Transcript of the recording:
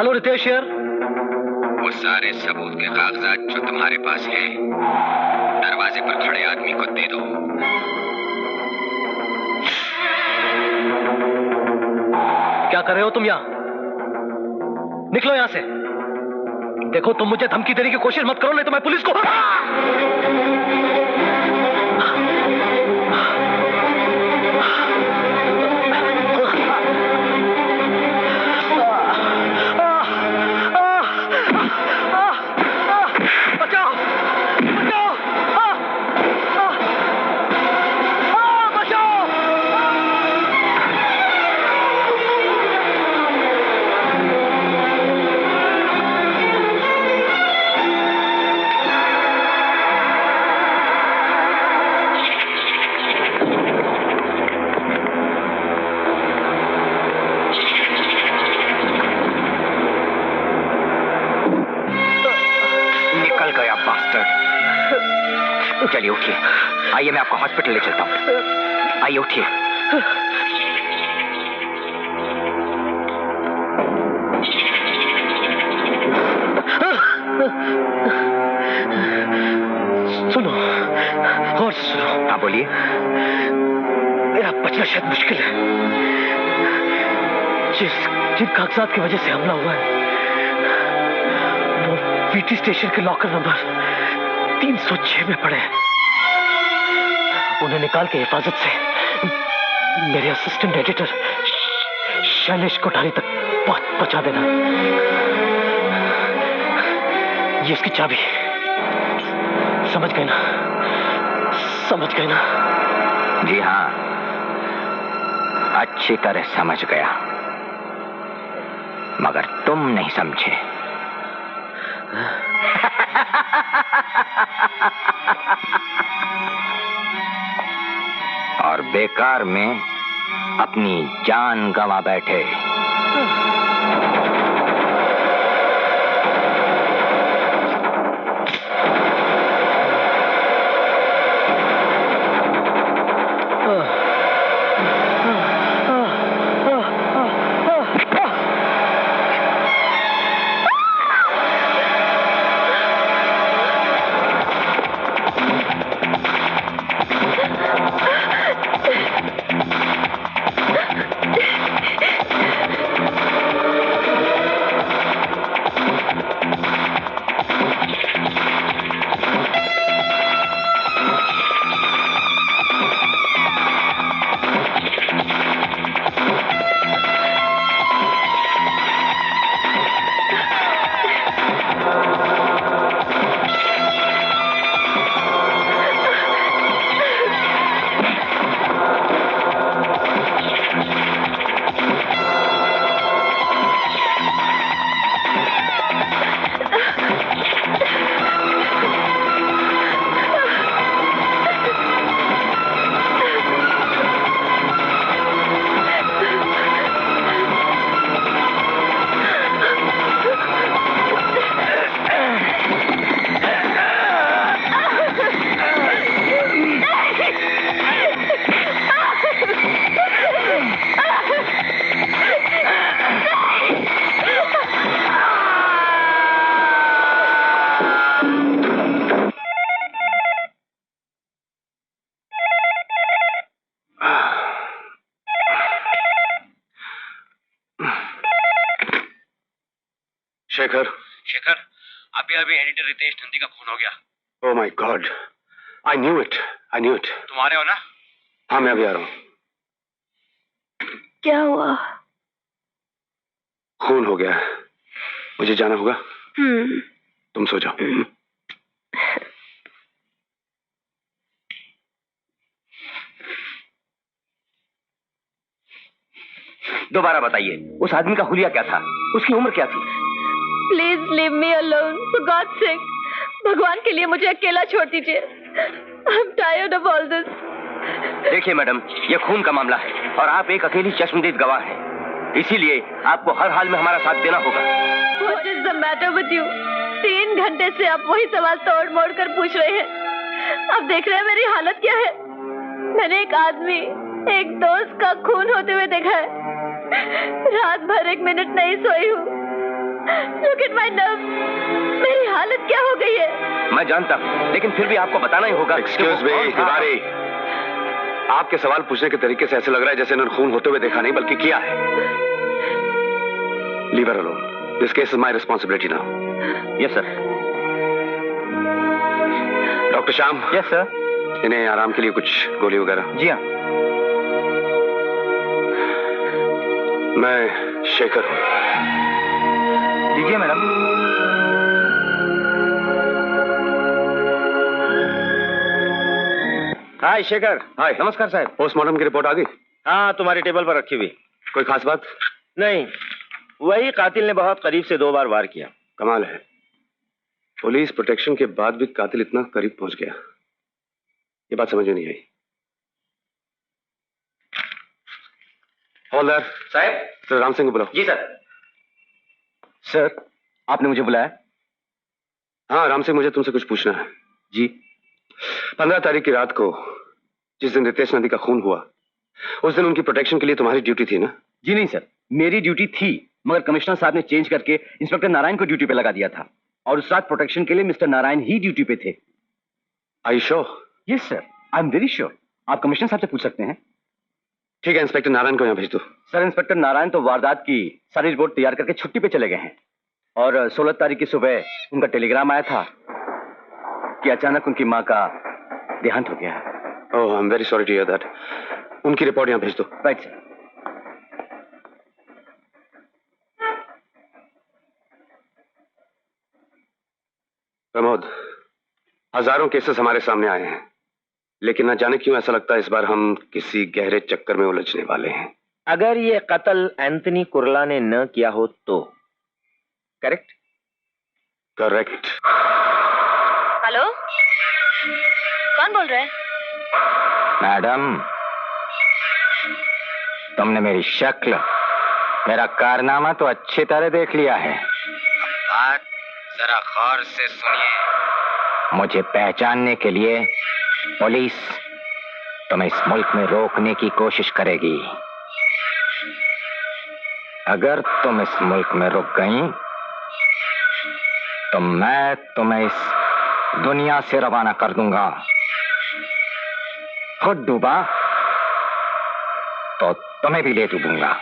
Hello Ritesh यार। वो सारे सबूत के कागजात जो तुम्हारे पास हैं, दरवाजे पर खड़े आदमी को दे दो। क्या कर रहे हो तुम यहाँ? निकलो यहाँ से। देखो तुम मुझे धमकी देने की कोशिश मत करो, नहीं तो मैं पुलिस को। चलिए उठिए, आइए मैं आपको हॉस्पिटल ले चलता हूँ। आइए उठिए। सुनो और सुनो। हाँ बोलिए। मेरा बचना शायद मुश्किल है। जिन कागजात की वजह से हमला हुआ है वो वीटी स्टेशन के लॉकर नंबर 306 में पड़े हैं। उन्हें निकाल के हिफाजत से मेरे असिस्टेंट एडिटर शैलेश कोठारी तक पहुंचा देना। ये इसकी चाबी। समझ गए ना? समझ गए ना? जी हाँ, अच्छी तरह समझ गया, मगर तुम नहीं समझे। और बेकार में अपनी जान गंवा बैठे। शेखर, अभी एडिटर रितेश नंदी का खून हो गया। Oh my God, I knew it. तुम आ रहे हो ना? हाँ मैं अभी आ रहा हूँ। क्या हुआ? खून हो गया, मुझे जाना होगा। तुम सो जाओ। दोबारा बताइए, उस आदमी का हुलिया क्या था? उसकी उम्र क्या थी? Please leave me alone for God's sake. भगवान के लिए मुझे अकेला छोड़ दीजिए। I am tired of all this. देखिए मैडम, ये खून का मामला है और आप एक अकेली चश्मदीद गवाह हैं, इसीलिए आपको हर हाल में हमारा साथ देना होगा। What is the matter with you? 3 घंटे से आप वही सवाल तोड़ मोड़ कर पूछ रहे हैं। आप देख रहे हैं मेरी हालत क्या है। मैंने एक आदमी, एक दोस्त का खून होते हुए देखा है। रात भर 1 मिनट नहीं सोई हूँ। Look at my nerves. मेरी हालत क्या हो गई है? मैं जानता हूँ, लेकिन फिर भी आपको बताना ही होगा। एक्सक्यूज मी तिवारी, आपके सवाल पूछने के तरीके से ऐसे लग रहा है जैसे इन्होंने खून होते हुए देखा नहीं बल्कि किया है। Leave her alone, this case is my responsibility now. Yes sir. Doctor Shyam. Yes sir. इन्हें आराम के लिए कुछ गोली वगैरह। जी हाँ। मैं शेखर हूँ। लीजिए मैडम। हाय शेखर। हाय। नमस्कार साहब। पोस्टमार्टम की रिपोर्ट आ गई? हाँ, तुम्हारी टेबल पर रखी हुई। कोई खास बात? नहीं, वही कातिल ने बहुत करीब से 2 बार वार किया। कमाल है, पुलिस प्रोटेक्शन के बाद भी कातिल इतना करीब पहुंच गया, ये बात समझ में नहीं आई। हवलदार साहब। सर राम सिंह को बुलाओ। जी सर। सर, आपने मुझे बुलाया? हाँ राम सिंह, मुझे तुमसे कुछ पूछना है। जी। 15 तारीख की रात को जिस दिन रितेश नदी का खून हुआ, उस दिन उनकी प्रोटेक्शन के लिए तुम्हारी ड्यूटी थी ना? जी नहीं सर, मेरी ड्यूटी थी, मगर कमिश्नर साहब ने चेंज करके इंस्पेक्टर नारायण को ड्यूटी पे लगा दिया था, और उस रात प्रोटेक्शन के लिए मिस्टर नारायण ही ड्यूटी पे थे। I sure? Yes sir, I am very sure. आप कमिश्नर साहब से पूछ सकते हैं। ठीक है, इंस्पेक्टर नारायण को यहाँ भेज दो। सर, इंस्पेक्टर नारायण तो वारदात की सारी रिपोर्ट तैयार करके छुट्टी पे चले गए हैं, और 16 तारीख की सुबह उनका टेलीग्राम आया था कि अचानक उनकी माँ का देहांत हो गया है। Oh, I am very sorry to hear that. उनकी रिपोर्ट यहाँ भेज दो। Right sir. प्रमोद, हजारों केसेस हमारे सामने आए हैं, लेकिन न जाने क्यों ऐसा लगता है इस बार हम किसी गहरे चक्कर में उलझने वाले हैं। अगर ये कत्ल एंथनी कुर्ला ने न किया हो तो? करेक्ट? करेक्ट। हेलो, कौन बोल रहा है? मैडम, तुमने मेरी शक्ल, मेरा कारनामा तो अच्छी तरह देख लिया है। बात जरा गौर से सुनिए। मुझे पहचानने के लिए पुलिस तुम्हें इस मुल्क में रोकने की कोशिश करेगी। अगर तुम इस मुल्क में रुक गई तो मैं तुम्हें इस दुनिया से रवाना कर दूंगा। खुद डूबा तो तुम्हें भी ले डूबूंगा।